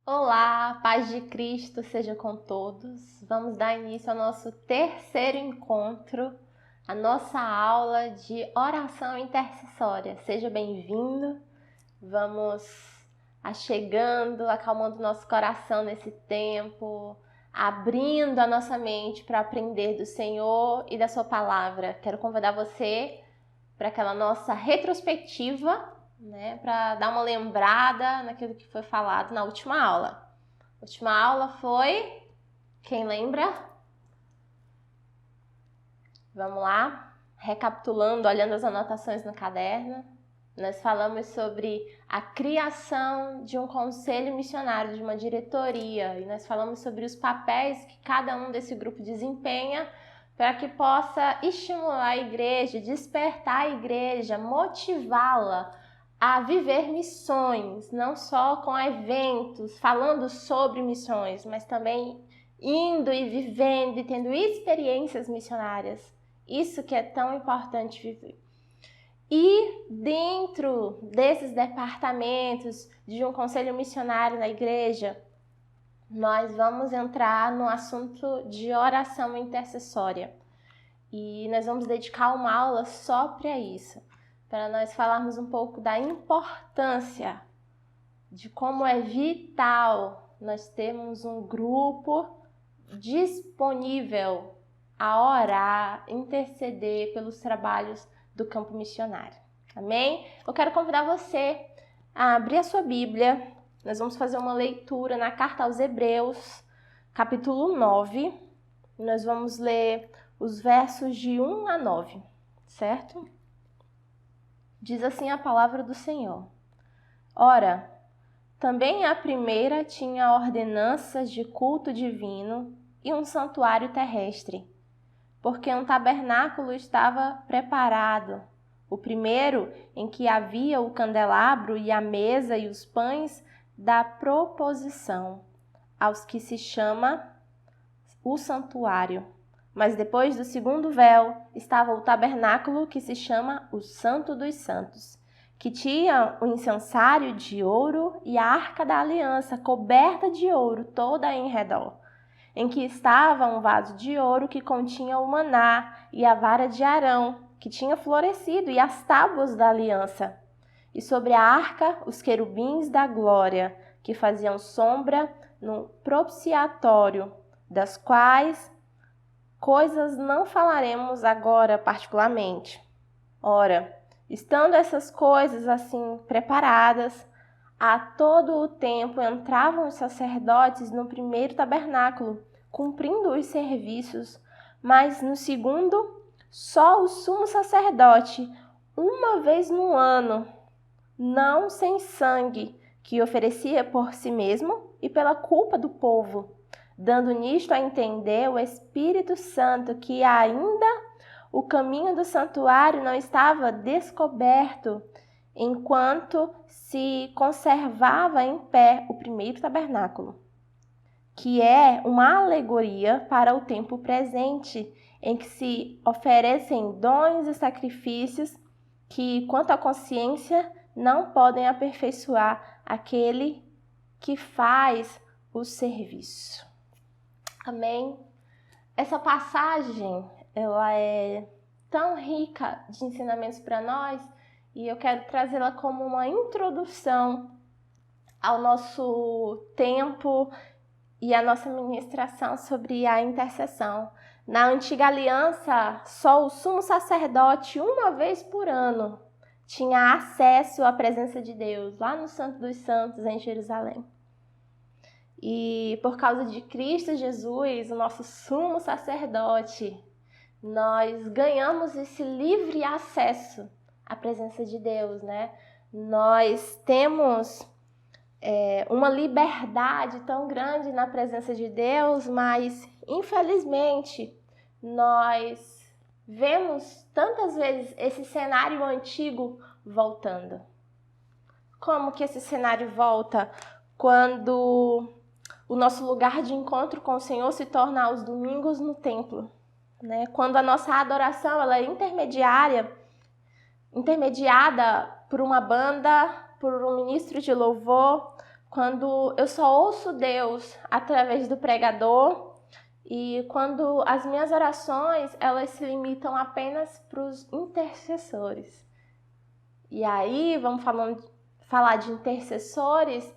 Olá, paz de Cristo seja com todos. Vamos dar início ao nosso terceiro encontro, a nossa aula de oração intercessória. Seja bem-vindo. Vamos achegando, acalmando nosso coração nesse tempo, abrindo a nossa mente para aprender do Senhor e da sua palavra. Quero convidar você para aquela nossa retrospectiva, para dar uma lembrada naquilo que foi falado na última aula. A última aula foi... Quem lembra? Vamos lá? Recapitulando, olhando as anotações no caderno. Nós falamos sobre a criação de um conselho missionário, de uma diretoria. E nós falamos sobre os papéis que cada um desse grupo desempenha para que possa estimular a igreja, despertar a igreja, motivá-la a viver missões, não só com eventos, falando sobre missões, mas também indo e vivendo e tendo experiências missionárias. Isso que é tão importante viver. E dentro desses departamentos de um conselho missionário na igreja, nós vamos entrar no assunto de oração intercessória. E nós vamos dedicar uma aula só para isso, para nós falarmos um pouco da importância de como é vital nós termos um grupo disponível a orar, interceder pelos trabalhos do campo missionário. Amém? Eu quero convidar você a abrir a sua Bíblia. Nós vamos fazer uma leitura na carta aos Hebreus, capítulo 9. Nós vamos ler os versos de 1 a 9, certo? Diz assim a palavra do Senhor. Ora, também a primeira tinha ordenanças de culto divino e um santuário terrestre, porque um tabernáculo estava preparado, o primeiro em que havia o candelabro e a mesa e os pães da proposição, aos que se chama o santuário. Mas depois do segundo véu estava o tabernáculo que se chama o Santo dos Santos, que tinha o incensário de ouro e a arca da aliança coberta de ouro toda em redor, em que estava um vaso de ouro que continha o maná e a vara de Arão, que tinha florescido, e as tábuas da aliança. E sobre a arca, os querubins da glória, que faziam sombra no propiciatório, das quais coisas não falaremos agora particularmente. Ora, estando essas coisas assim preparadas, a todo o tempo entravam os sacerdotes no primeiro tabernáculo, cumprindo os serviços, mas no segundo, só o sumo sacerdote, uma vez no ano, não sem sangue, que oferecia por si mesmo e pela culpa do povo, dando nisto a entender o Espírito Santo que ainda o caminho do santuário não estava descoberto, enquanto se conservava em pé o primeiro tabernáculo, que é uma alegoria para o tempo presente, em que se oferecem dons e sacrifícios que, quanto à consciência, não podem aperfeiçoar aquele que faz o serviço. Amém? Essa passagem, ela é tão rica de ensinamentos para nós, e eu quero trazê-la como uma introdução ao nosso tempo e à nossa ministração sobre a intercessão. Na antiga aliança, só o sumo sacerdote, uma vez por ano, tinha acesso à presença de Deus, lá no Santo dos Santos, em Jerusalém. E por causa de Cristo Jesus, o nosso sumo sacerdote, nós ganhamos esse livre acesso à presença de Deus, né? Nós temos uma liberdade tão grande na presença de Deus, mas infelizmente nós vemos tantas vezes esse cenário antigo voltando. Como que esse cenário volta? Quando o nosso lugar de encontro com o Senhor se torna aos domingos no templo, né? Quando a nossa adoração ela é intermediada por uma banda, por um ministro de louvor, quando eu só ouço Deus através do pregador e quando as minhas orações, elas se limitam apenas para os intercessores. E aí, vamos falar de intercessores,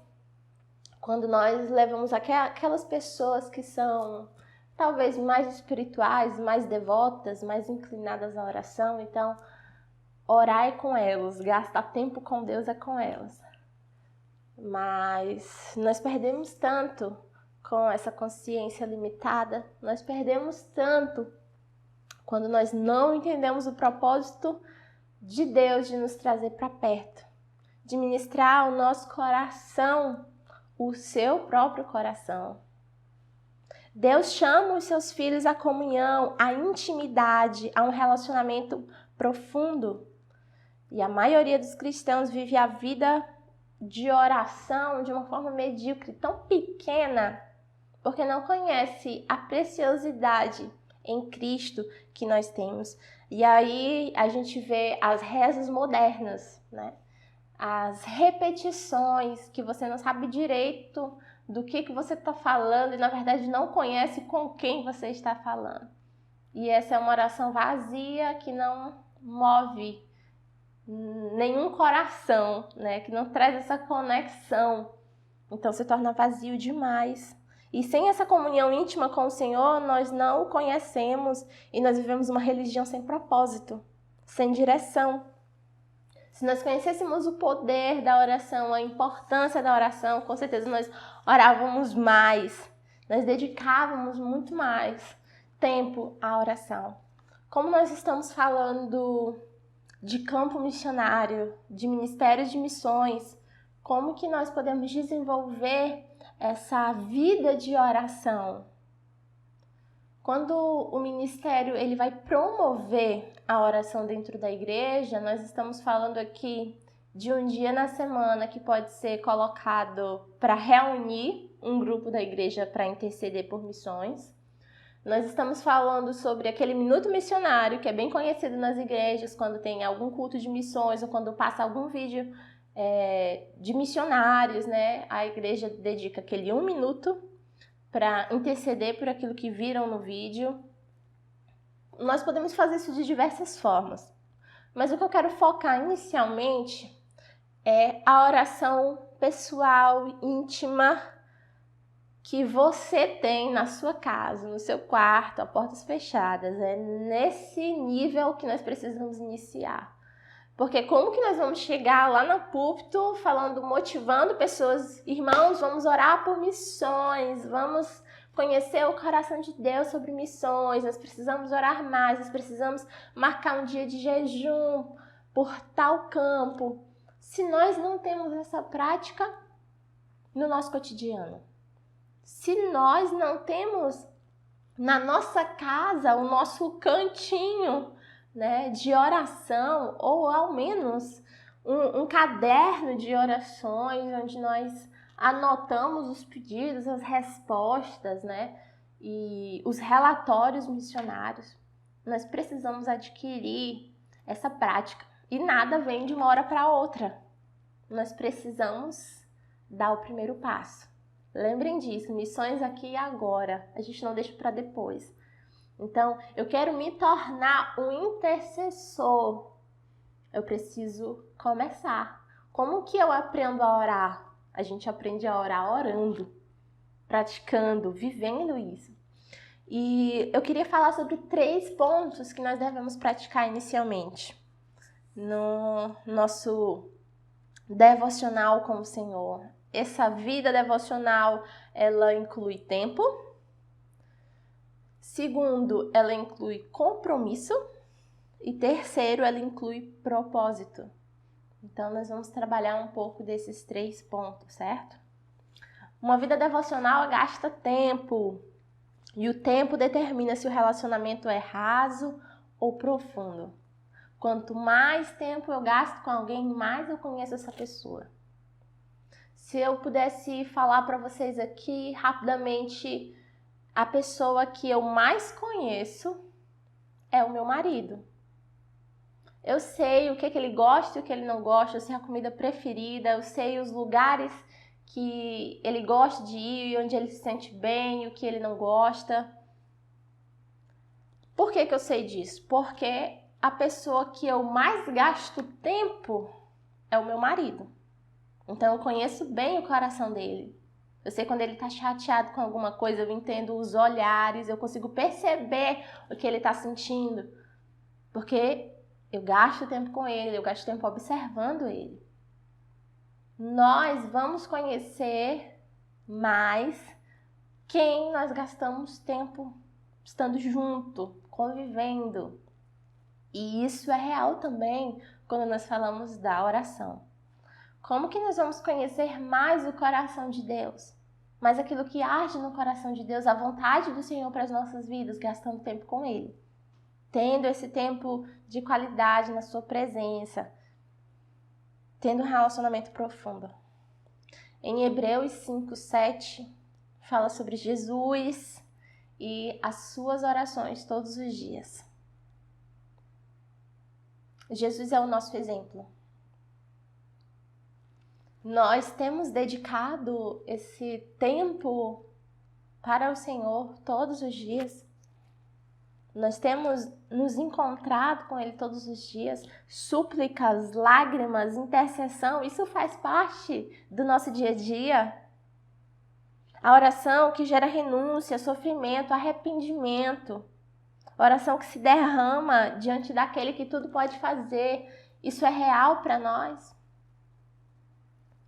quando nós levamos aquelas pessoas que são talvez mais espirituais, mais devotas, mais inclinadas à oração. Então, orar é com elas, gastar tempo com Deus é com elas. Mas nós perdemos tanto com essa consciência limitada, nós perdemos tanto quando nós não entendemos o propósito de Deus de nos trazer para perto, de ministrar ao nosso coração, o seu próprio coração. Deus chama os seus filhos à comunhão, à intimidade, a um relacionamento profundo. E a maioria dos cristãos vive a vida de oração de uma forma medíocre, tão pequena, porque não conhece a preciosidade em Cristo que nós temos. E aí a gente vê as rezas modernas, né? As repetições que você não sabe direito do que você está falando e na verdade não conhece com quem você está falando. E essa é uma oração vazia que não move nenhum coração, né? Que não traz essa conexão. Então se torna vazio demais. E sem essa comunhão íntima com o Senhor, nós não o conhecemos e nós vivemos uma religião sem propósito, sem direção. Se nós conhecêssemos o poder da oração, a importância da oração, com certeza nós orávamos mais, nós dedicávamos muito mais tempo à oração. Como nós estamos falando de campo missionário, de ministérios de missões, como que nós podemos desenvolver essa vida de oração? Quando o ministério ele vai promover a oração dentro da igreja, nós estamos falando aqui de um dia na semana que pode ser colocado para reunir um grupo da igreja para interceder por missões. Nós estamos falando sobre aquele minuto missionário, que é bem conhecido nas igrejas, quando tem algum culto de missões ou quando passa algum vídeo de missionários, né? A igreja dedica aquele 1 minuto para interceder por aquilo que viram no vídeo. Nós podemos fazer isso de diversas formas, mas o que eu quero focar inicialmente é a oração pessoal, íntima, que você tem na sua casa, no seu quarto, a portas fechadas. É nesse nível que nós precisamos iniciar. Porque como que nós vamos chegar lá no púlpito falando, motivando pessoas, irmãos, vamos orar por missões, vamos conhecer o coração de Deus sobre missões, nós precisamos orar mais, nós precisamos marcar um dia de jejum por tal campo, se nós não temos essa prática no nosso cotidiano. Se nós não temos na nossa casa o nosso cantinho, né, de oração, ou ao menos um caderno de orações, onde nós anotamos os pedidos, as respostas, né, e os relatórios missionários, nós precisamos adquirir essa prática. E nada vem de uma hora para outra. Nós precisamos dar o primeiro passo. Lembrem disso, missões aqui e agora. A gente não deixa para depois. Então, eu quero me tornar um intercessor. Eu preciso começar. Como que eu aprendo a orar? A gente aprende a orar orando, praticando, vivendo isso. E eu queria falar sobre 3 pontos que nós devemos praticar inicialmente no nosso devocional com o Senhor. Essa vida devocional, ela inclui tempo. Segundo, ela inclui compromisso. E terceiro, ela inclui propósito. Então, nós vamos trabalhar um pouco desses 3 pontos, certo? Uma vida devocional gasta tempo. E o tempo determina se o relacionamento é raso ou profundo. Quanto mais tempo eu gasto com alguém, mais eu conheço essa pessoa. Se eu pudesse falar para vocês aqui rapidamente, a pessoa que eu mais conheço é o meu marido. Eu sei o que ele gosta e o que ele não gosta, eu sei a comida preferida, eu sei os lugares que ele gosta de ir, onde ele se sente bem, o que ele não gosta. Por que eu sei disso? Porque a pessoa que eu mais gasto tempo é o meu marido. Então eu conheço bem o coração dele. Eu sei quando ele está chateado com alguma coisa, eu entendo os olhares, eu consigo perceber o que ele está sentindo. Porque eu gasto tempo com ele, eu gasto tempo observando ele. Nós vamos conhecer mais quem nós gastamos tempo estando junto, convivendo. E isso é real também quando nós falamos da oração. Como que nós vamos conhecer mais o coração de Deus? Mais aquilo que arde no coração de Deus, a vontade do Senhor para as nossas vidas, gastando tempo com Ele. Tendo esse tempo de qualidade na sua presença. Tendo um relacionamento profundo. Em Hebreus 5:7, fala sobre Jesus e as suas orações todos os dias. Jesus é o nosso exemplo. Nós temos dedicado esse tempo para o Senhor todos os dias. Nós temos nos encontrado com Ele todos os dias. Súplicas, lágrimas, intercessão, isso faz parte do nosso dia a dia. A oração que gera renúncia, sofrimento, arrependimento. A oração que se derrama diante daquele que tudo pode fazer. Isso é real para nós?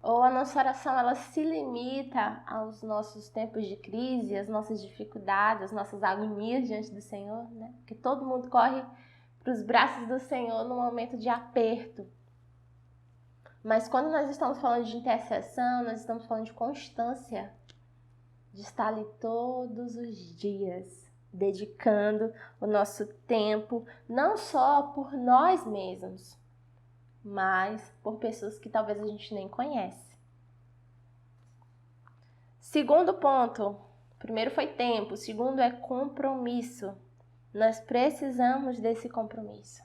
Ou a nossa oração ela se limita aos nossos tempos de crise, às nossas dificuldades, às nossas agonias diante do Senhor, né? Porque todo mundo corre para os braços do Senhor no momento de aperto. Mas quando nós estamos falando de intercessão, nós estamos falando de constância, de estar ali todos os dias, dedicando o nosso tempo, não só por nós mesmos, mas por pessoas que talvez a gente nem conhece. Segundo ponto, primeiro foi tempo, segundo é compromisso. Nós precisamos desse compromisso.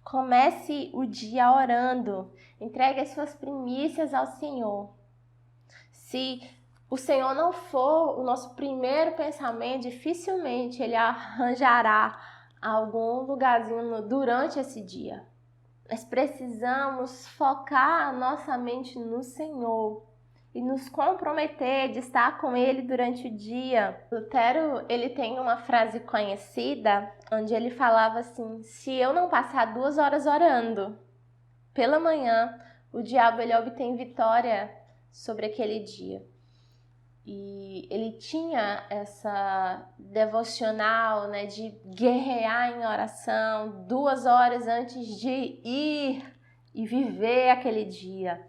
Comece o dia orando, entregue as suas primícias ao Senhor. Se o Senhor não for o nosso primeiro pensamento, dificilmente Ele arranjará algum lugarzinho durante esse dia. Nós precisamos focar a nossa mente no Senhor e nos comprometer de estar com Ele durante o dia. Lutero, ele tem uma frase conhecida onde ele falava assim: se eu não passar 2 horas orando pela manhã, o diabo ele obtém vitória sobre aquele dia. E ele tinha essa devocional, né, de guerrear em oração 2 horas antes de ir e viver aquele dia.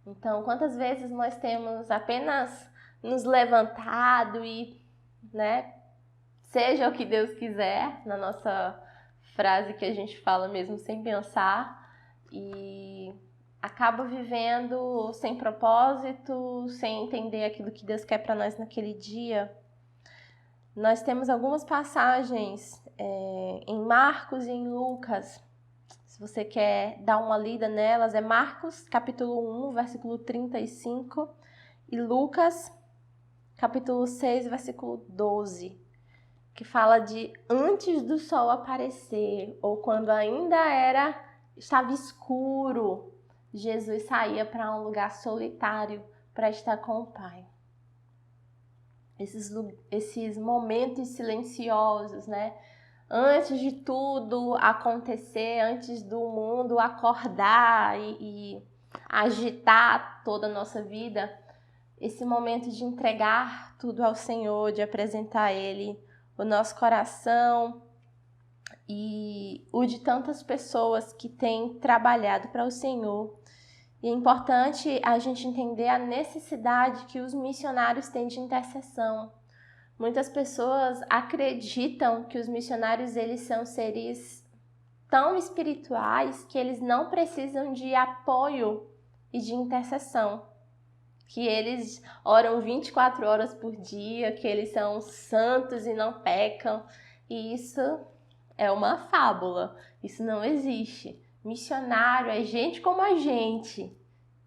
Então, quantas vezes nós temos apenas nos levantado e, né, seja o que Deus quiser, na nossa frase que a gente fala mesmo sem pensar, e acaba vivendo sem propósito, sem entender aquilo que Deus quer para nós naquele dia. Nós temos algumas passagens em Marcos e em Lucas. Se você quer dar uma lida nelas, é Marcos, capítulo 1, versículo 35, e Lucas, capítulo 6, versículo 12, que fala de antes do sol aparecer, ou quando ainda estava escuro, Jesus saía para um lugar solitário para estar com o Pai. Esses momentos silenciosos, né? Antes de tudo acontecer, antes do mundo acordar e agitar toda a nossa vida, esse momento de entregar tudo ao Senhor, de apresentar a Ele o nosso coração e o de tantas pessoas que têm trabalhado para o Senhor. E é importante a gente entender a necessidade que os missionários têm de intercessão. Muitas pessoas acreditam que os missionários eles são seres tão espirituais que eles não precisam de apoio e de intercessão. Que eles oram 24 horas por dia, que eles são santos e não pecam. E isso é uma fábula, isso não existe. Missionário é gente como a gente,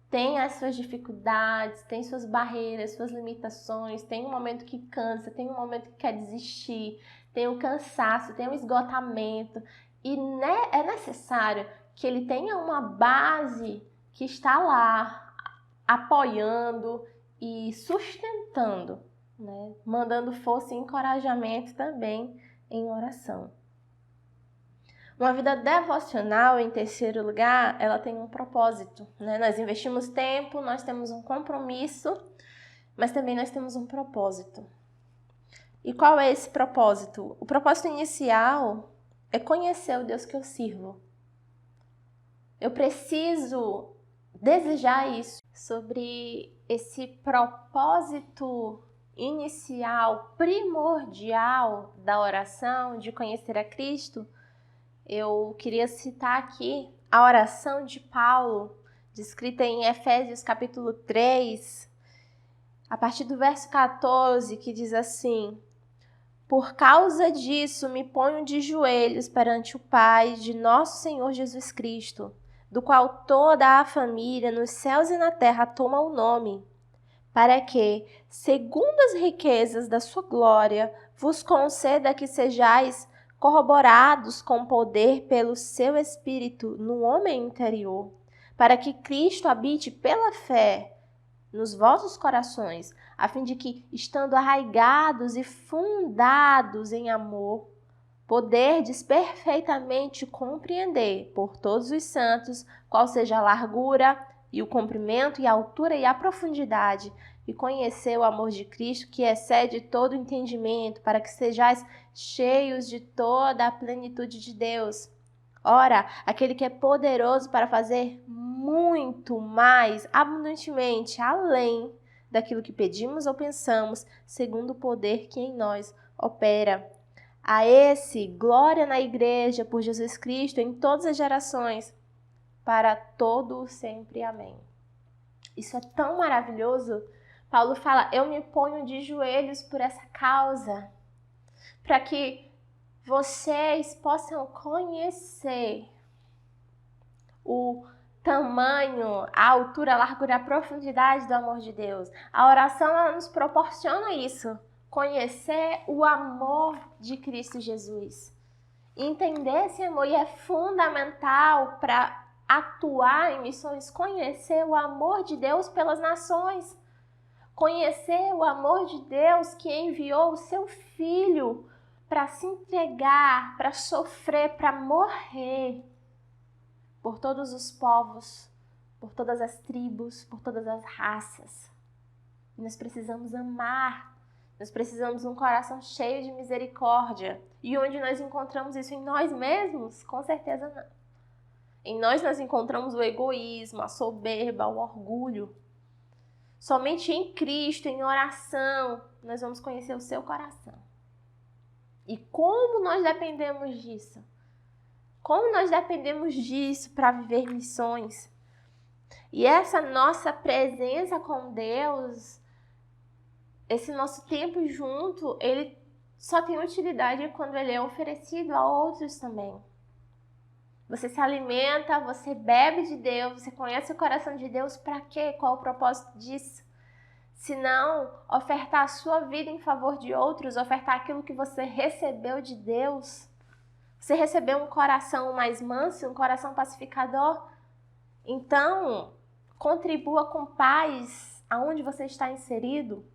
tem as suas dificuldades, tem suas barreiras, suas limitações, tem um momento que cansa, tem um momento que quer desistir, tem o cansaço, tem o esgotamento. E é necessário que ele tenha uma base que está lá, apoiando e sustentando, né? Mandando força e encorajamento também em oração. Uma vida devocional, em terceiro lugar, ela tem um propósito, né? Nós investimos tempo, nós temos um compromisso, mas também nós temos um propósito. E qual é esse propósito? O propósito inicial é conhecer o Deus que eu sirvo. Eu preciso desejar isso. Sobre esse propósito inicial, primordial da oração, de conhecer a Cristo, eu queria citar aqui a oração de Paulo, descrita em Efésios capítulo 3, a partir do verso 14, que diz assim: Por causa disso me ponho de joelhos perante o Pai de nosso Senhor Jesus Cristo, do qual toda a família nos céus e na terra toma o nome, para que, segundo as riquezas da sua glória, vos conceda que sejais corroborados com poder pelo seu Espírito no homem interior, para que Cristo habite pela fé nos vossos corações, a fim de que, estando arraigados e fundados em amor, poderdes perfeitamente compreender por todos os santos qual seja a largura e o comprimento e a altura e a profundidade, e conhecer o amor de Cristo que excede todo entendimento, para que sejais cheios de toda a plenitude de Deus. Ora, aquele que é poderoso para fazer muito mais abundantemente além daquilo que pedimos ou pensamos, segundo o poder que em nós opera. A esse, glória na igreja por Jesus Cristo em todas as gerações, para todo o sempre. Amém. Isso é tão maravilhoso. Paulo fala, eu me ponho de joelhos por essa causa, para que vocês possam conhecer o tamanho, a altura, a largura, a profundidade do amor de Deus. A oração ela nos proporciona isso, conhecer o amor de Cristo Jesus. Entender esse amor, e é fundamental para atuar em missões, conhecer o amor de Deus pelas nações. Conhecer o amor de Deus que enviou o seu Filho para se entregar, para sofrer, para morrer por todos os povos, por todas as tribos, por todas as raças. E nós precisamos amar, nós precisamos de um coração cheio de misericórdia. E onde nós encontramos isso? Em nós mesmos? Com certeza não. Em nós encontramos o egoísmo, a soberba, o orgulho. Somente em Cristo, em oração, nós vamos conhecer o seu coração. E como nós dependemos disso? Como nós dependemos disso para viver missões? E essa nossa presença com Deus, esse nosso tempo junto, ele só tem utilidade quando ele é oferecido a outros também. Você se alimenta, você bebe de Deus, você conhece o coração de Deus, para quê? Qual o propósito disso? Se não ofertar a sua vida em favor de outros, ofertar aquilo que você recebeu de Deus. Você recebeu um coração mais manso, um coração pacificador? Então, contribua com paz aonde você está inserido.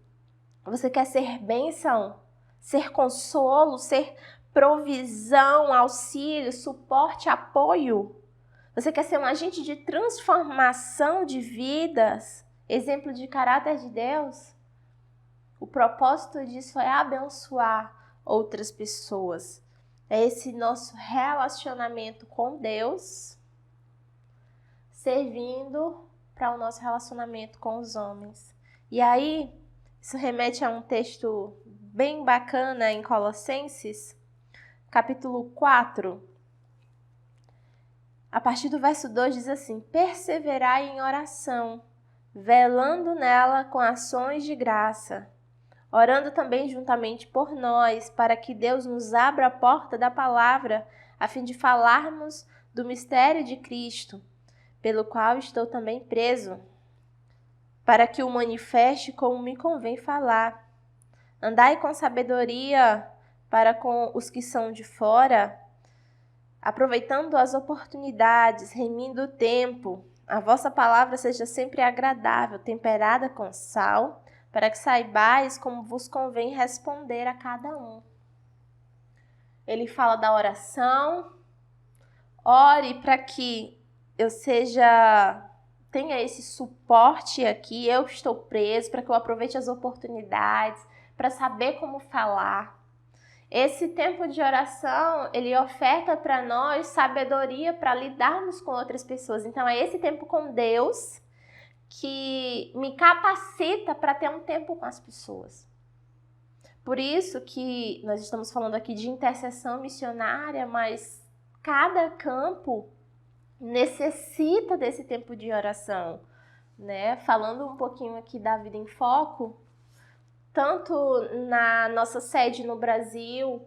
Você quer ser bênção, ser consolo, ser provisão, auxílio, suporte, apoio. Você quer ser um agente de transformação de vidas, exemplo de caráter de Deus? O propósito disso é abençoar outras pessoas. É esse nosso relacionamento com Deus servindo para o nosso relacionamento com os homens. E aí, isso remete a um texto bem bacana em Colossenses, capítulo 4, a partir do verso 2 diz assim: perseverai em oração, velando nela com ações de graça, orando também juntamente por nós, para que Deus nos abra a porta da palavra, a fim de falarmos do mistério de Cristo, pelo qual estou também preso, para que o manifeste como me convém falar. Andai com sabedoria para com os que são de fora, aproveitando as oportunidades, remindo o tempo. A vossa palavra seja sempre agradável, temperada com sal, para que saibais como vos convém responder a cada um. Ele fala da oração. Ore para que eu tenha esse suporte aqui, eu estou preso, para que eu aproveite as oportunidades, para saber como falar. Esse tempo de oração, ele oferta para nós sabedoria para lidarmos com outras pessoas. Então, é esse tempo com Deus que me capacita para ter um tempo com as pessoas. Por isso que nós estamos falando aqui de intercessão missionária, mas cada campo necessita desse tempo de oração, né? Falando um pouquinho aqui da Vida em Foco, tanto na nossa sede no Brasil,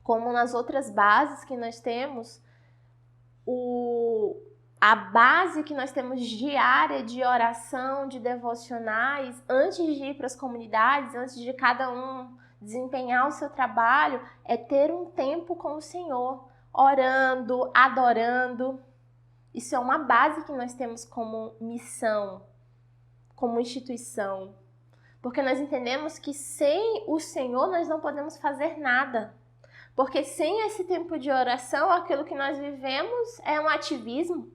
como nas outras bases que nós temos, a base que nós temos diária de oração, de devocionais, antes de ir para as comunidades, antes de cada um desempenhar o seu trabalho, é ter um tempo com o Senhor, orando, adorando. Isso é uma base que nós temos como missão, como instituição. Porque nós entendemos que sem o Senhor nós não podemos fazer nada. Porque sem esse tempo de oração, aquilo que nós vivemos é um ativismo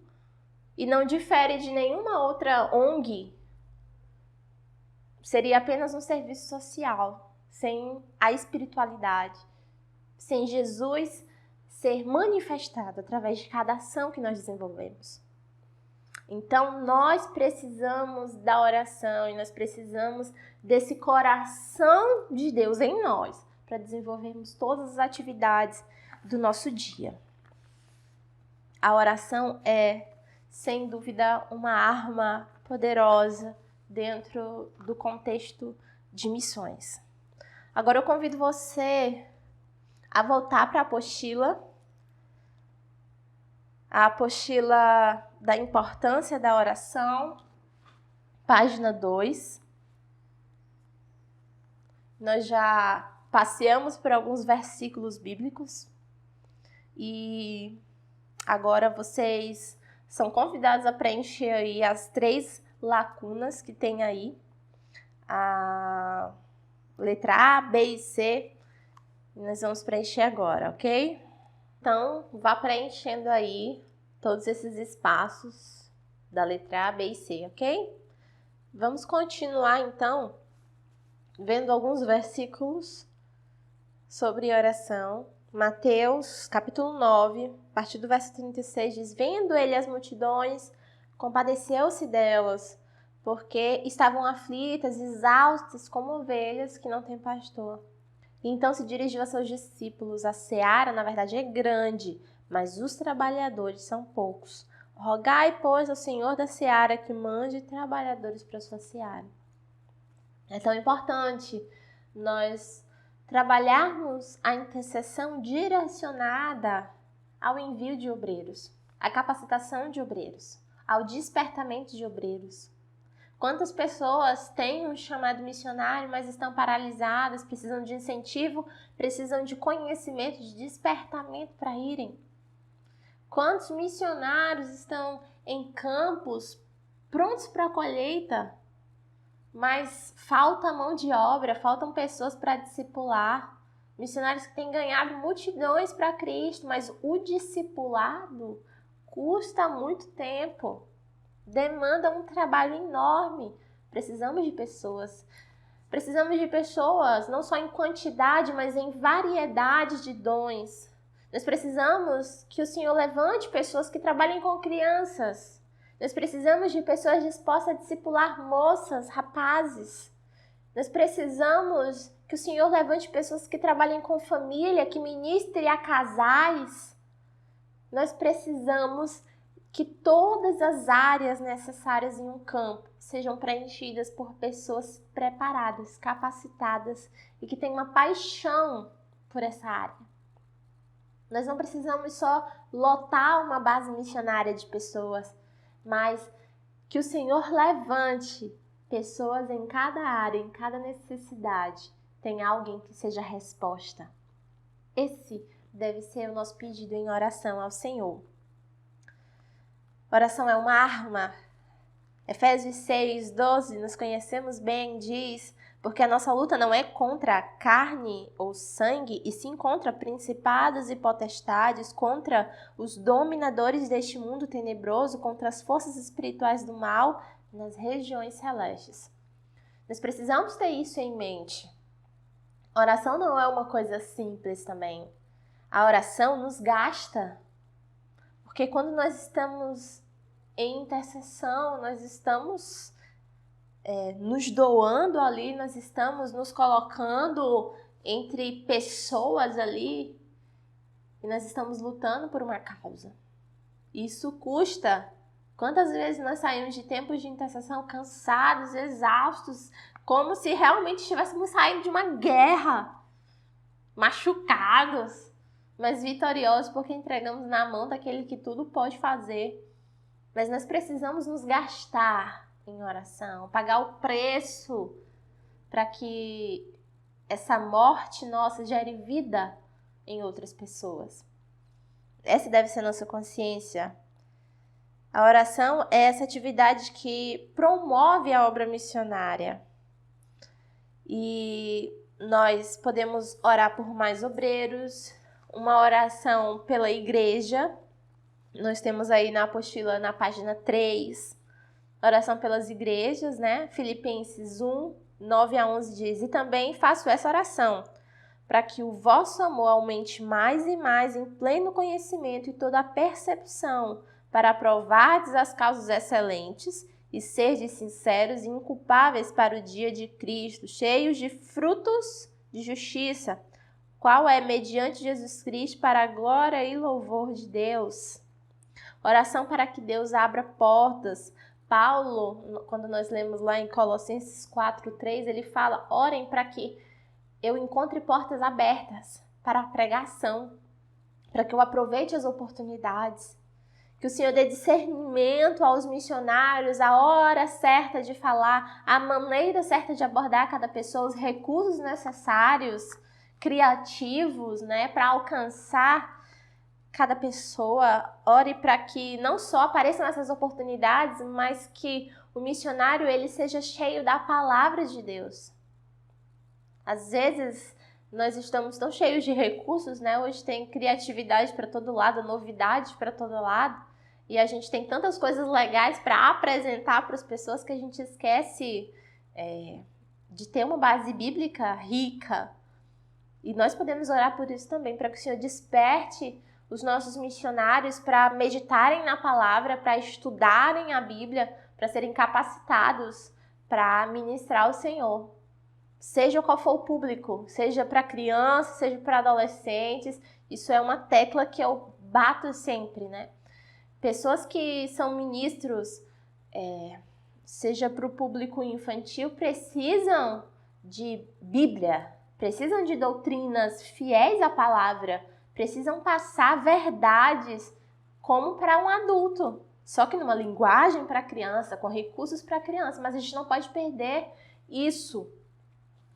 e não difere de nenhuma outra ONG. Seria apenas um serviço social, sem a espiritualidade, sem Jesus ser manifestado através de cada ação que nós desenvolvemos. Então, nós precisamos da oração e nós precisamos desse coração de Deus em nós para desenvolvermos todas as atividades do nosso dia. A oração é, sem dúvida, uma arma poderosa dentro do contexto de missões. Agora eu convido você a voltar para a apostila da importância da oração, página 2. Nós já passeamos por alguns versículos bíblicos e agora vocês são convidados a preencher aí as 3 lacunas que tem aí, a letra A, B e C, e nós vamos preencher agora, ok? Então, vá preenchendo aí todos esses espaços da letra A, B e C, ok? Vamos continuar, então, vendo alguns versículos sobre oração. Mateus, capítulo 9, a partir do verso 36, diz: Vendo ele as multidões, compadeceu-se delas, porque estavam aflitas, exaustas, como ovelhas que não têm pastor. E então se dirigiu a seus discípulos: A seara, na verdade, é grande, mas os trabalhadores são poucos. Rogai, pois, ao Senhor da seara que mande trabalhadores para a sua seara. É tão importante nós trabalharmos a intercessão direcionada ao envio de obreiros, à capacitação de obreiros, ao despertamento de obreiros. Quantas pessoas têm um chamado missionário, mas estão paralisadas, precisam de incentivo, precisam de conhecimento, de despertamento para irem? Quantos missionários estão em campos prontos para a colheita, mas falta mão de obra, faltam pessoas para discipular? Missionários que têm ganhado multidões para Cristo, mas o discipulado custa muito tempo. Demanda um trabalho enorme. Precisamos de pessoas. Precisamos de pessoas não só em quantidade, mas em variedade de dons. Nós precisamos que o Senhor levante pessoas que trabalhem com crianças. Nós precisamos de pessoas dispostas a discipular moças, rapazes. Nós precisamos que o Senhor levante pessoas que trabalhem com família, que ministrem a casais. Nós precisamos que todas as áreas necessárias em um campo sejam preenchidas por pessoas preparadas, capacitadas e que tenham uma paixão por essa área. Nós não precisamos só lotar uma base missionária de pessoas, mas Que o Senhor levante pessoas em cada área, em cada necessidade. Tem alguém que seja a resposta. Esse deve ser o nosso pedido em oração ao Senhor. Oração é uma arma. Efésios 6:12, nós conhecemos bem, diz: porque a nossa luta não é contra a carne ou sangue, e sim contra principados e potestades, contra os dominadores deste mundo tenebroso, contra as forças espirituais do mal nas regiões celestes. Nós precisamos ter isso em mente. Oração não é uma coisa simples também. A oração nos gasta. Porque quando nós estamos em intercessão, nós estamos nos doando ali, nós estamos nos colocando entre pessoas ali e nós estamos lutando por uma causa. Isso custa. Quantas vezes nós saímos de tempos de intercessão cansados, exaustos, como se realmente estivéssemos saindo de uma guerra, machucados, mas vitoriosos porque entregamos na mão daquele que tudo pode fazer. Mas nós precisamos nos gastar em oração, pagar o preço para que essa morte nossa gere vida em outras pessoas. Essa deve ser a nossa consciência. A oração é essa atividade que promove a obra missionária. E nós podemos orar por mais obreiros, uma oração pela igreja. Nós temos aí na apostila, na página 3, oração pelas igrejas, né? Filipenses 1:9-11 diz: e também faço essa oração, para que o vosso amor aumente mais e mais em pleno conhecimento e toda a percepção, para aprovardes as causas excelentes e serdes sinceros e inculpáveis para o dia de Cristo, cheios de frutos de justiça, qual é mediante Jesus Cristo para a glória e louvor de Deus. Oração para que Deus abra portas. Paulo, quando nós lemos lá em Colossenses 4:3, ele fala: orem para que eu encontre portas abertas para a pregação, para que eu aproveite as oportunidades, que o Senhor dê discernimento aos missionários, a hora certa de falar, a maneira certa de abordar cada pessoa, os recursos necessários, criativos, né, para alcançar cada pessoa. Ore para que não só apareçam essas oportunidades, mas que o missionário ele seja cheio da palavra de Deus. Às vezes nós estamos tão cheios de recursos, né? Hoje tem criatividade para todo lado, novidade para todo lado, e a gente tem tantas coisas legais para apresentar para as pessoas que a gente esquece de ter uma base bíblica rica. E nós podemos orar por isso também, para que o Senhor desperte os nossos missionários para meditarem na palavra, para estudarem a Bíblia, para serem capacitados para ministrar o Senhor. Seja qual for o público, seja para crianças, seja para adolescentes, isso é uma tecla que eu bato sempre, né? Pessoas que são ministros, seja para o público infantil, precisam de Bíblia, precisam de doutrinas fiéis à palavra, precisam passar verdades como para um adulto, só que numa linguagem para criança, com recursos para criança, mas a gente não pode perder isso.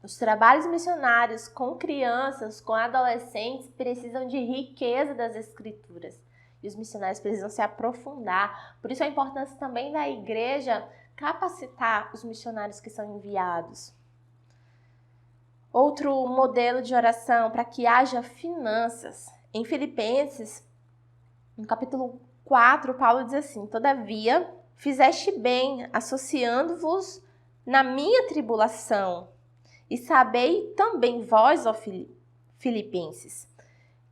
Os trabalhos missionários com crianças, com adolescentes, precisam de riqueza das escrituras. E os missionários precisam se aprofundar. Por isso a importância também da igreja capacitar os missionários que são enviados. Outro modelo de oração para que haja finanças. Em Filipenses, no capítulo 4, Paulo diz assim: todavia, fizeste bem, associando-vos na minha tribulação. E sabei também vós, ó Filipenses,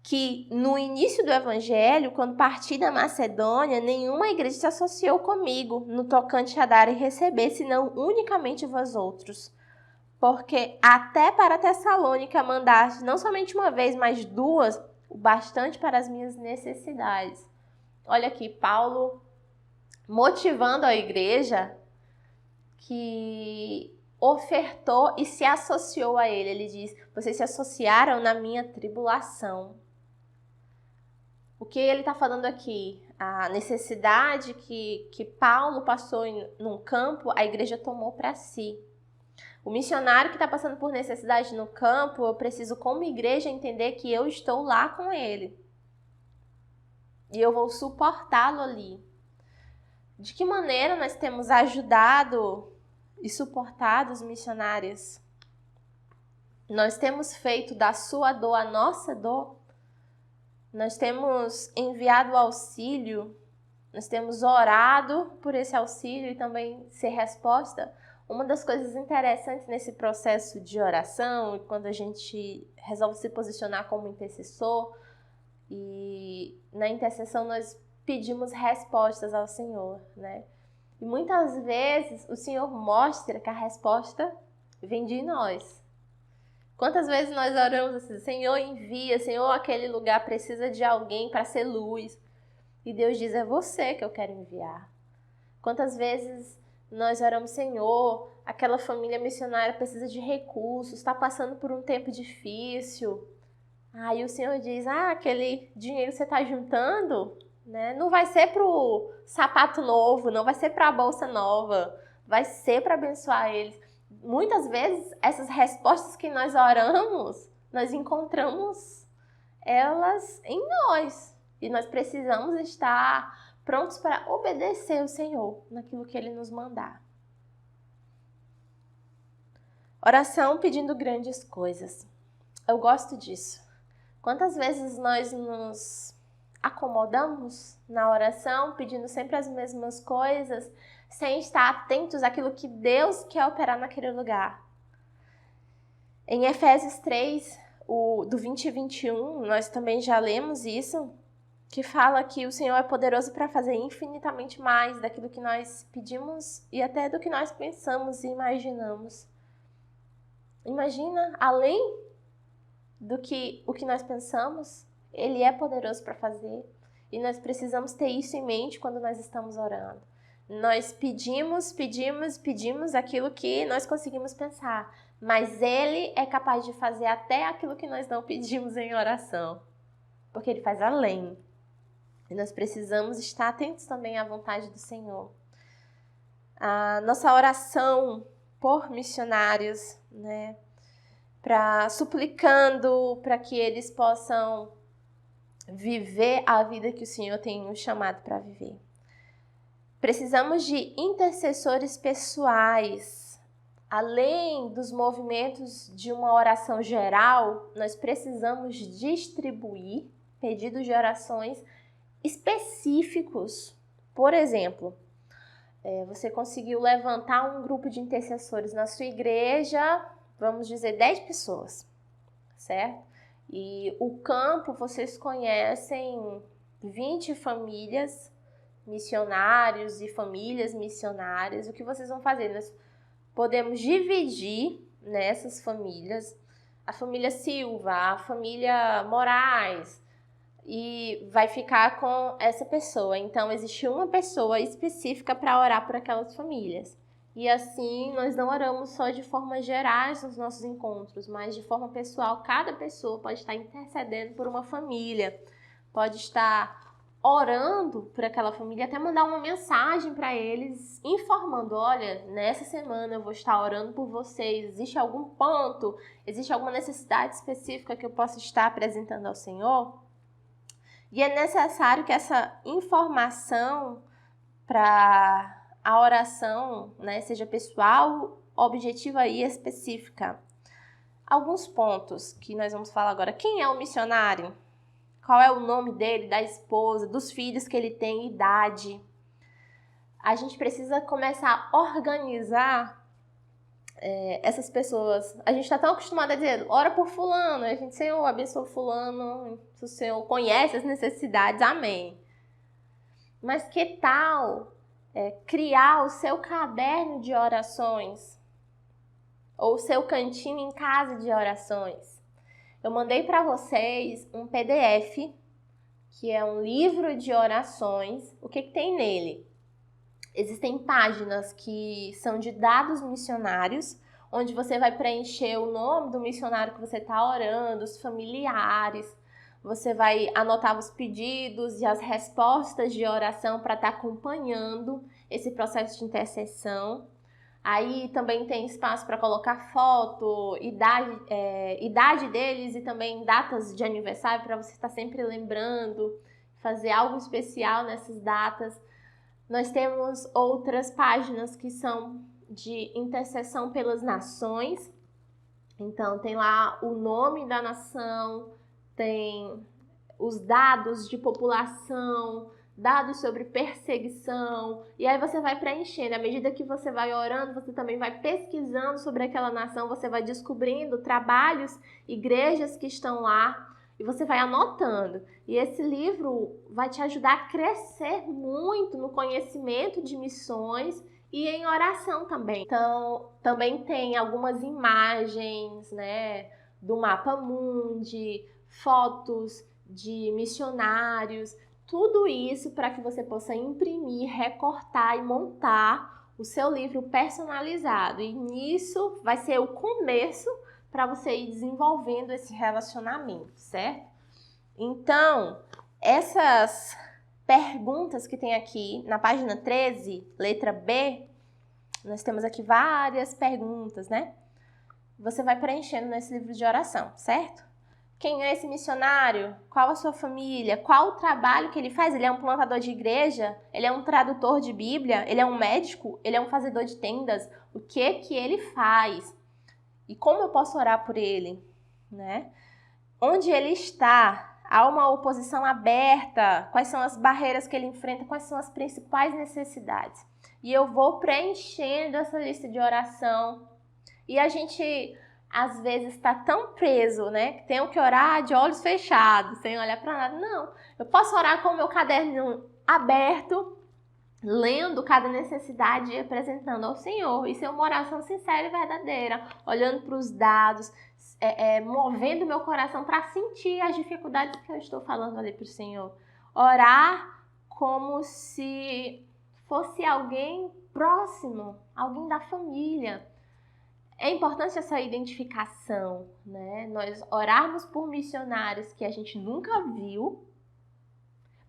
que no início do Evangelho, quando parti da Macedônia, nenhuma igreja se associou comigo no tocante a dar e receber, senão unicamente vós outros. Porque até para Tessalônica mandaste não somente uma vez, mas duas, o bastante para as minhas necessidades. Olha aqui, Paulo motivando a igreja que ofertou e se associou a ele. Ele diz: vocês se associaram na minha tribulação. O que ele está falando aqui? a necessidade que Paulo passou num campo, a igreja tomou para si. O missionário que está passando por necessidade no campo, eu preciso, como igreja, entender que eu estou lá com ele. E eu vou suportá-lo ali. De que maneira nós temos ajudado e suportado os missionários? Nós temos feito da sua dor a nossa dor? Nós temos enviado auxílio? Nós temos orado por esse auxílio e também ser resposta? Uma das coisas interessantes nesse processo de oração, quando a gente resolve se posicionar como intercessor, e na intercessão nós pedimos respostas ao Senhor, né? E muitas vezes o Senhor mostra que a resposta vem de nós. Quantas vezes nós oramos assim, Senhor envia, Senhor aquele lugar precisa de alguém para ser luz. E Deus diz, é você que eu quero enviar. Quantas vezes nós oramos, Senhor, aquela família missionária precisa de recursos, está passando por um tempo difícil. Aí o Senhor diz, aquele dinheiro que você está juntando, né, não vai ser para o sapato novo, não vai ser para a bolsa nova, vai ser para abençoar eles. Muitas vezes, essas respostas que nós oramos, nós encontramos elas em nós. E nós precisamos estar prontos para obedecer o Senhor naquilo que Ele nos mandar. Oração pedindo grandes coisas. Eu gosto disso. Quantas vezes nós nos acomodamos na oração, pedindo sempre as mesmas coisas, sem estar atentos àquilo que Deus quer operar naquele lugar. Em Efésios 3, do 20 e 21, nós também já lemos isso, que fala que o Senhor é poderoso para fazer infinitamente mais daquilo que nós pedimos e até do que nós pensamos e imaginamos. Imagina, além do que o que nós pensamos, Ele é poderoso para fazer. E nós precisamos ter isso em mente quando nós estamos orando. Nós pedimos aquilo que nós conseguimos pensar. Mas Ele é capaz de fazer até aquilo que nós não pedimos em oração. Porque Ele faz além. E nós precisamos estar atentos também à vontade do Senhor. A nossa oração por missionários, né? Suplicando para que eles possam viver a vida que o Senhor tem nos chamado para viver. Precisamos de intercessores pessoais. Além dos movimentos de uma oração geral, nós precisamos distribuir pedidos de orações específicos. Por exemplo, você conseguiu levantar um grupo de intercessores na sua igreja, vamos dizer 10 pessoas, certo? E o campo, vocês conhecem 20 famílias missionários e famílias missionárias. O que vocês vão fazer? Nós podemos dividir nessas famílias, a família Silva, a família Moraes, e vai ficar com essa pessoa. Então, existe uma pessoa específica para orar por aquelas famílias. E assim, nós não oramos só de forma geral nos nossos encontros, mas de forma pessoal. Cada pessoa pode estar intercedendo por uma família, pode estar orando por aquela família, até mandar uma mensagem para eles, informando, olha, nessa semana eu vou estar orando por vocês, existe algum ponto, existe alguma necessidade específica que eu possa estar apresentando ao Senhor? E é necessário que essa informação para a oração, né, seja pessoal, objetiva e específica. Alguns pontos que nós vamos falar agora. Quem é o missionário? Qual é o nome dele, da esposa, dos filhos que ele tem, idade? A gente precisa começar a organizar essas pessoas. A gente está tão acostumado a dizer, ora por fulano, a gente, Senhor, abençoa fulano, se o Senhor conhece as necessidades, amém. Mas que tal criar o seu caderno de orações? Ou o seu cantinho em casa de orações? Eu mandei para vocês um PDF, que é um livro de orações. O que tem nele? Existem páginas que são de dados missionários, onde você vai preencher o nome do missionário que você está orando, os familiares. você vai anotar os pedidos e as respostas de oração para estar acompanhando esse processo de intercessão. Aí também tem espaço para colocar foto, idade deles e também datas de aniversário para você estar sempre lembrando, fazer algo especial nessas datas. Nós temos outras páginas que são de intercessão pelas nações. Então tem lá o nome da nação, tem os dados de população, dados sobre perseguição, e aí você vai preenchendo. À medida que você vai orando, você também vai pesquisando sobre aquela nação, você vai descobrindo trabalhos, igrejas que estão lá, e você vai anotando. E esse livro vai te ajudar a crescer muito no conhecimento de missões e em oração também. Então, também tem algumas imagens, né, do mapa mundi, fotos de missionários, tudo isso para que você possa imprimir, recortar e montar o seu livro personalizado. E nisso vai ser o começo para você ir desenvolvendo esse relacionamento, certo? Então, essas perguntas que tem aqui na página 13, letra B, nós temos aqui várias perguntas, né? Você vai preenchendo nesse livro de oração, certo? Quem é esse missionário? Qual a sua família? Qual o trabalho que ele faz? Ele é um plantador de igreja? Ele é um tradutor de Bíblia? Ele é um médico? Ele é um fazedor de tendas? O que que ele faz? E como eu posso orar por ele? Né? Onde ele está? Há uma oposição aberta? Quais são as barreiras que ele enfrenta? Quais são as principais necessidades? E eu vou preenchendo essa lista de oração. E a gente, às vezes, está tão preso, né? Que tenho que orar de olhos fechados, sem olhar para nada. Não, eu posso orar com o meu caderno aberto, lendo cada necessidade e apresentando ao Senhor. Isso é uma oração sincera e verdadeira, olhando para os dados, movendo meu coração para sentir as dificuldades que eu estou falando ali para o Senhor. Orar como se fosse alguém próximo, alguém da família. É importante essa identificação, né? Nós orarmos por missionários que a gente nunca viu,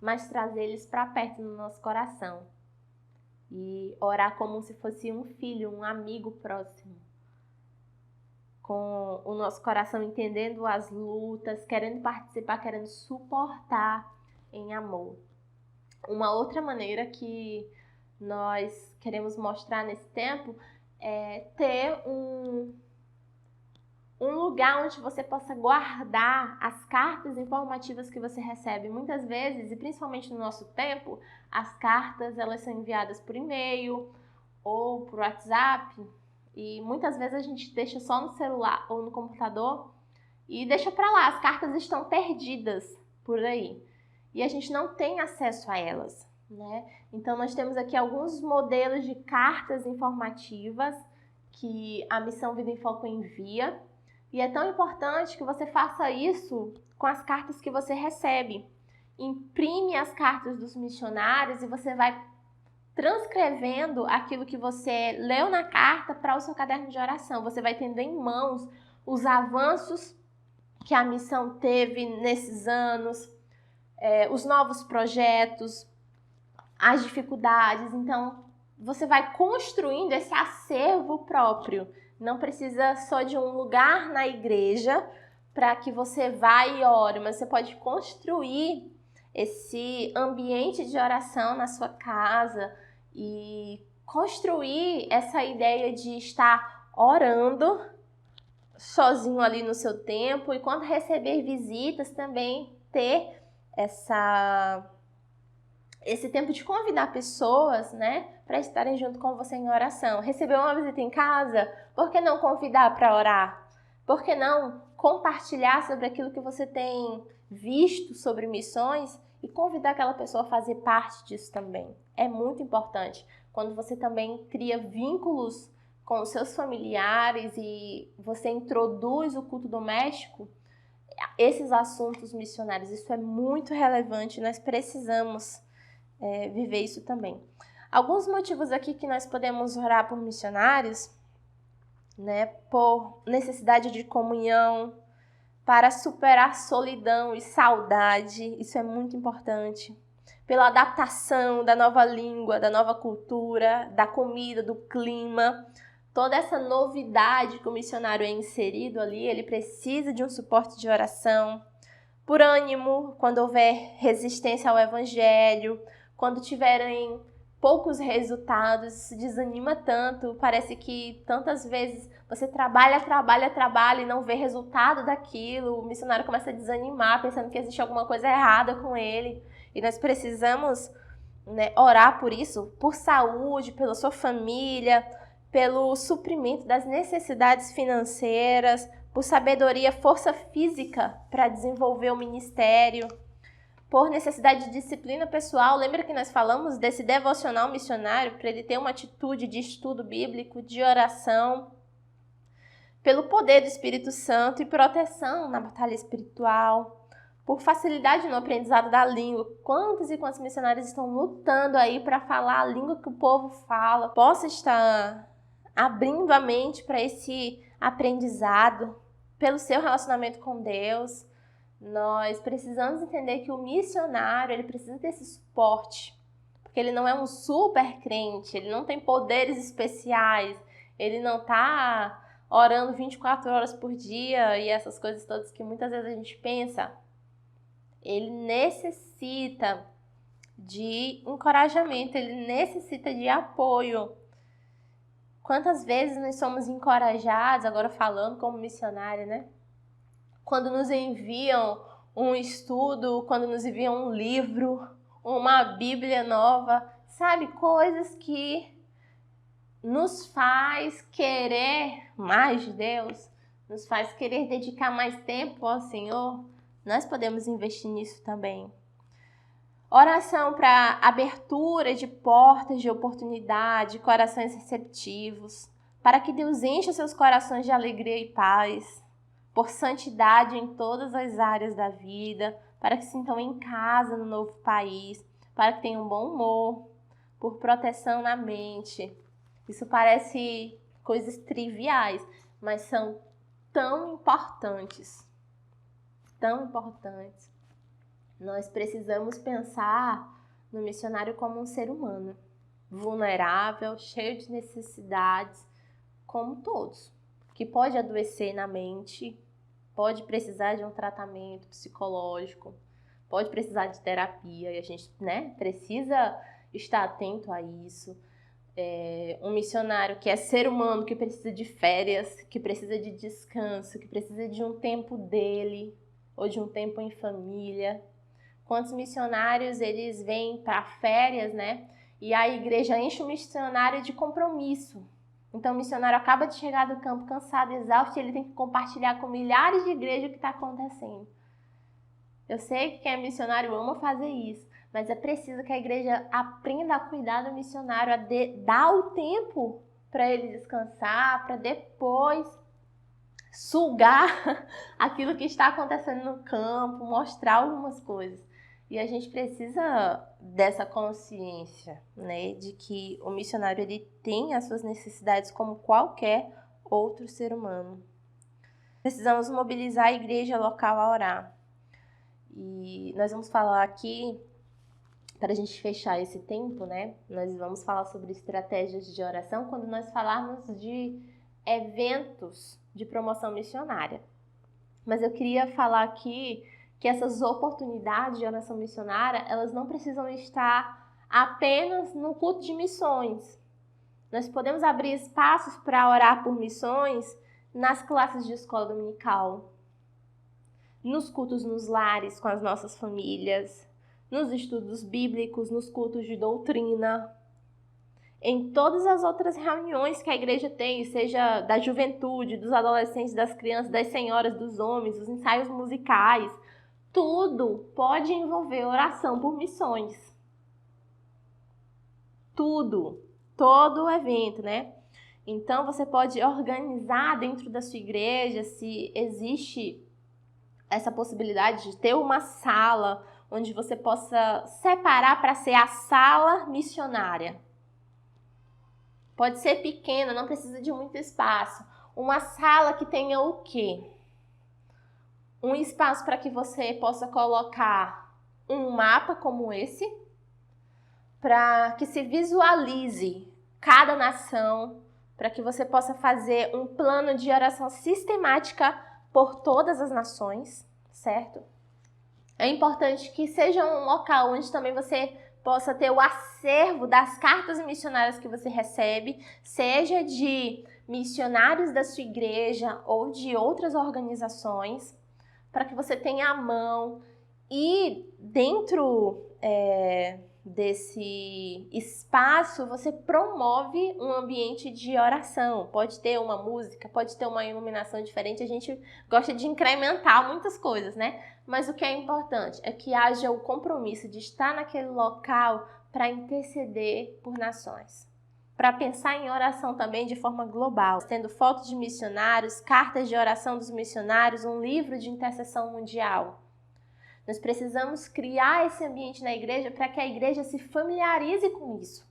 mas trazer eles para perto do nosso coração. E orar como se fosse um filho, um amigo próximo. Com o nosso coração entendendo as lutas, querendo participar, querendo suportar em amor. Uma outra maneira que nós queremos mostrar nesse tempo é ter um lugar onde você possa guardar as cartas informativas que você recebe. Muitas vezes, e principalmente no nosso tempo, as cartas elas são enviadas por e-mail ou por WhatsApp, e muitas vezes a gente deixa só no celular ou no computador e deixa para lá. As cartas estão perdidas por aí e a gente não tem acesso a elas, né? Então nós temos aqui alguns modelos de cartas informativas que a Missão Vida em Foco envia. E é tão importante que você faça isso com as cartas que você recebe. Imprime as cartas dos missionários e você vai transcrevendo aquilo que você leu na carta para o seu caderno de oração. Você vai tendo em mãos os avanços que a missão teve nesses anos, os novos projetos, as dificuldades. Então, você vai construindo esse acervo próprio. Não precisa só de um lugar na igreja para que você vá e ore, mas você pode construir esse ambiente de oração na sua casa e construir essa ideia de estar orando sozinho ali no seu tempo e quando receber visitas também ter esse tempo de convidar pessoas, né, para estarem junto com você em oração. Recebeu uma visita em casa? Por que não convidar para orar? Por que não compartilhar sobre aquilo que você tem visto sobre missões e convidar aquela pessoa a fazer parte disso também? É muito importante. Quando você também cria vínculos com os seus familiares e você introduz o culto doméstico, esses assuntos missionários, isso é muito relevante, nós precisamos viver isso também. Alguns motivos aqui que nós podemos orar por missionários, né, por necessidade de comunhão, para superar solidão e saudade, isso é muito importante. Pela adaptação da nova língua, da nova cultura, da comida, do clima. Toda essa novidade que o missionário é inserido ali, ele precisa de um suporte de oração. Por ânimo, quando houver resistência ao evangelho, quando tiverem poucos resultados, se desanima tanto, parece que tantas vezes você trabalha e não vê resultado daquilo, o missionário começa a desanimar, pensando que existe alguma coisa errada com ele. E nós precisamos, né, orar por isso, por saúde, pela sua família, pelo suprimento das necessidades financeiras, por sabedoria, força física para desenvolver o ministério, por necessidade de disciplina pessoal. Lembra que nós falamos desse devocional missionário, para ele ter uma atitude de estudo bíblico, de oração, pelo poder do Espírito Santo e proteção na batalha espiritual, por facilidade no aprendizado da língua. Quantos e quantos missionários estão lutando aí para falar a língua que o povo fala? Possa estar abrindo a mente para esse aprendizado, pelo seu relacionamento com Deus. Nós precisamos entender que o missionário, ele precisa desse suporte, porque ele não é um super crente, ele não tem poderes especiais, ele não está orando 24 horas por dia e essas coisas todas que muitas vezes a gente pensa. Ele necessita de encorajamento, ele necessita de apoio. Quantas vezes nós somos encorajados, agora falando como missionário, né? Quando nos enviam um estudo, quando nos enviam um livro, uma Bíblia nova, sabe? Coisas que nos faz querer mais de Deus, nos faz querer dedicar mais tempo ao Senhor. Nós podemos investir nisso também. Oração para abertura de portas de oportunidade, corações receptivos, para que Deus encha seus corações de alegria e paz, por santidade em todas as áreas da vida, para que se sintam em casa no novo país, para que tenham bom humor, por proteção na mente. Isso parece coisas triviais, mas são tão importantes. Tão importantes. Nós precisamos pensar no missionário como um ser humano, vulnerável, cheio de necessidades, como todos, que pode adoecer na mente, pode precisar de um tratamento psicológico, pode precisar de terapia, e a gente, né, precisa estar atento a isso. Um missionário que é ser humano, que precisa de férias, que precisa de descanso, que precisa de um tempo dele, ou de um tempo em família. Quantos missionários eles vêm para férias, né? E a igreja enche o missionário de compromisso. Então o missionário acaba de chegar do campo cansado, exausto, e ele tem que compartilhar com milhares de igrejas o que está acontecendo. Eu sei que quem é missionário ama fazer isso, mas é preciso que a igreja aprenda a cuidar do missionário, a dar o tempo para ele descansar, para depois sugar aquilo que está acontecendo no campo, mostrar algumas coisas. E a gente precisa dessa consciência, né, de que o missionário ele tem as suas necessidades como qualquer outro ser humano. Precisamos mobilizar a igreja local a orar. E nós vamos falar aqui, para a gente fechar esse tempo, né, nós vamos falar sobre estratégias de oração quando nós falarmos de eventos de promoção missionária. Mas eu queria falar aqui que essas oportunidades de oração missionária, elas não precisam estar apenas no culto de missões. Nós podemos abrir espaços para orar por missões nas classes de escola dominical, nos cultos nos lares com as nossas famílias, nos estudos bíblicos, nos cultos de doutrina, em todas as outras reuniões que a igreja tem, seja da juventude, dos adolescentes, das crianças, das senhoras, dos homens, os ensaios musicais, tudo pode envolver oração por missões. Tudo, todo o evento, né? Então você pode organizar dentro da sua igreja, se existe essa possibilidade de ter uma sala onde você possa separar para ser a sala missionária. Pode ser pequena, não precisa de muito espaço. Uma sala que tenha o quê? um espaço para que você possa colocar um mapa como esse, para que se visualize cada nação, para que você possa fazer um plano de oração sistemática por todas as nações, certo? É importante que seja um local onde também você possa ter o acervo das cartas missionárias que você recebe, seja de missionários da sua igreja ou de outras organizações, para que você tenha à mão. E dentro desse espaço, você promove um ambiente de oração. Pode ter uma música, pode ter uma iluminação diferente. A gente gosta de incrementar muitas coisas, né? Mas o que é importante é que haja o compromisso de estar naquele local para interceder por nações. Para pensar em oração também de forma global, tendo fotos de missionários, cartas de oração dos missionários, um livro de intercessão mundial. Nós precisamos criar esse ambiente na igreja para que a igreja se familiarize com isso,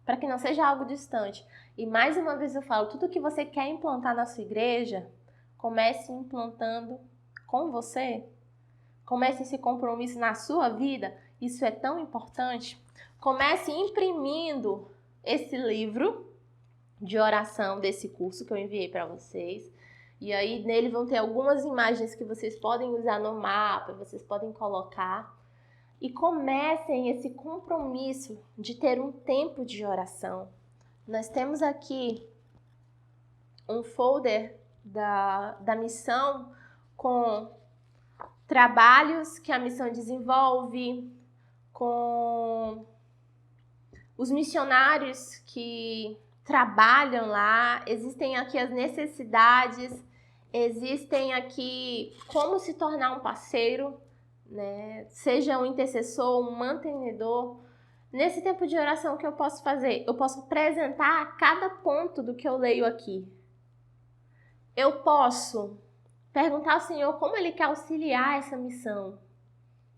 para que não seja algo distante. E mais uma vez eu falo, tudo que você quer implantar na sua igreja, comece implantando com você. Comece esse compromisso na sua vida, isso é tão importante. Comece imprimindo esse livro de oração desse curso que eu enviei para vocês. E aí nele vão ter algumas imagens que vocês podem usar no mapa, vocês podem colocar. E comecem esse compromisso de ter um tempo de oração. Nós temos aqui um folder da missão com trabalhos que a missão desenvolve, com os missionários que trabalham lá, existem aqui as necessidades, existem aqui como se tornar um parceiro, né? Seja um intercessor, um mantenedor. Nesse tempo de oração, o que eu posso fazer? Eu posso apresentar cada ponto do que eu leio aqui. Eu posso perguntar ao Senhor como Ele quer auxiliar essa missão.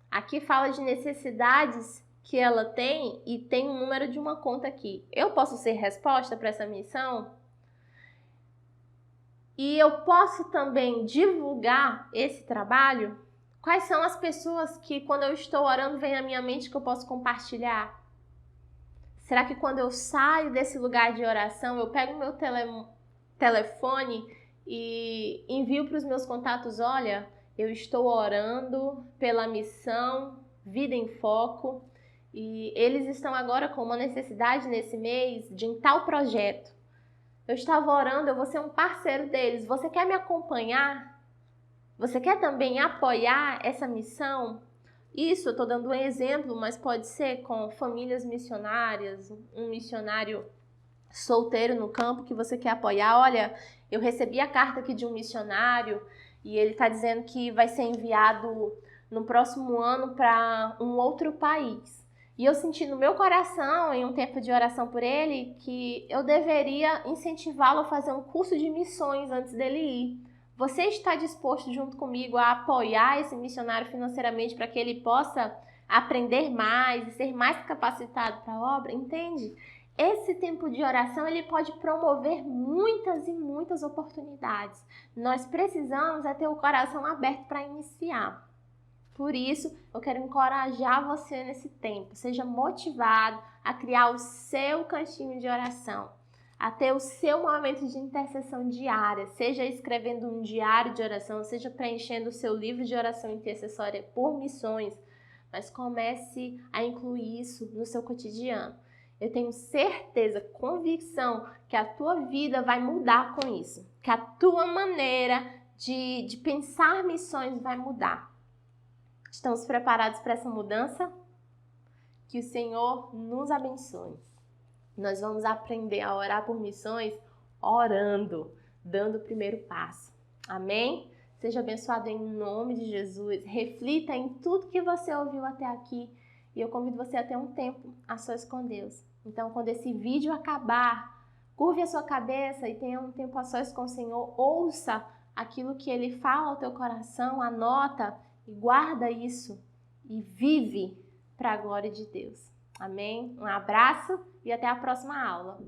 Aqui fala de necessidades que ela tem e tem um número de uma conta aqui. Eu posso ser resposta para essa missão? E eu posso também divulgar esse trabalho? Quais são as pessoas que, quando eu estou orando, vem à minha mente que eu posso compartilhar? Será que quando eu saio desse lugar de oração, eu pego meu telefone e envio para os meus contatos, olha, eu estou orando pela missão Vida em Foco e eles estão agora com uma necessidade nesse mês de em tal projeto. Eu estava orando, eu vou ser um parceiro deles. Você quer me acompanhar? Você quer também apoiar essa missão? Isso, eu estou dando um exemplo, mas pode ser com famílias missionárias, um missionário solteiro no campo que você quer apoiar. Olha, eu recebi a carta aqui de um missionário e ele está dizendo que vai ser enviado no próximo ano para um outro país. E eu senti no meu coração, em um tempo de oração por ele, que eu deveria incentivá-lo a fazer um curso de missões antes dele ir. Você está disposto junto comigo a apoiar esse missionário financeiramente para que ele possa aprender mais e ser mais capacitado para a obra? Entende? Esse tempo de oração ele pode promover muitas e muitas oportunidades. Nós precisamos ter o coração aberto para iniciar. Por isso, eu quero encorajar você nesse tempo. Seja motivado a criar o seu cantinho de oração, a ter o seu momento de intercessão diária, seja escrevendo um diário de oração, seja preenchendo o seu livro de oração intercessória por missões, mas comece a incluir isso no seu cotidiano. Eu tenho certeza, convicção, que a tua vida vai mudar com isso, que a tua maneira de pensar missões vai mudar. Estamos preparados para essa mudança? Que o Senhor nos abençoe. Nós vamos aprender a orar por missões orando, dando o primeiro passo. Amém? Seja abençoado em nome de Jesus. Reflita em tudo que você ouviu até aqui. E eu convido você a ter um tempo a sós com Deus. Então, quando esse vídeo acabar, curve a sua cabeça e tenha um tempo a sós com o Senhor. Ouça aquilo que Ele fala ao teu coração, anota e guarda isso e vive para a glória de Deus. Amém? Um abraço e até a próxima aula.